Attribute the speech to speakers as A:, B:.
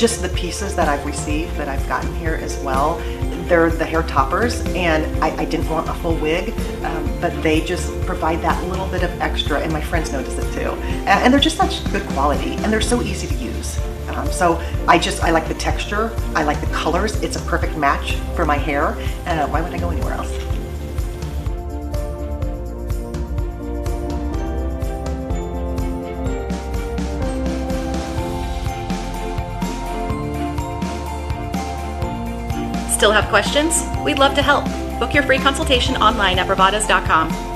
A: just the pieces that I've received that I've gotten here as well. They're the hair toppers, and I didn't want a full wig, but they just provide that little bit of extra, and my friends notice it too. And they're just such good quality, and they're so easy to use. So I like the texture, I like the colors. It's a perfect match for my hair. Why would I go anywhere else?
B: Still have questions? We'd love to help. Book your free consultation online at bravadas.com.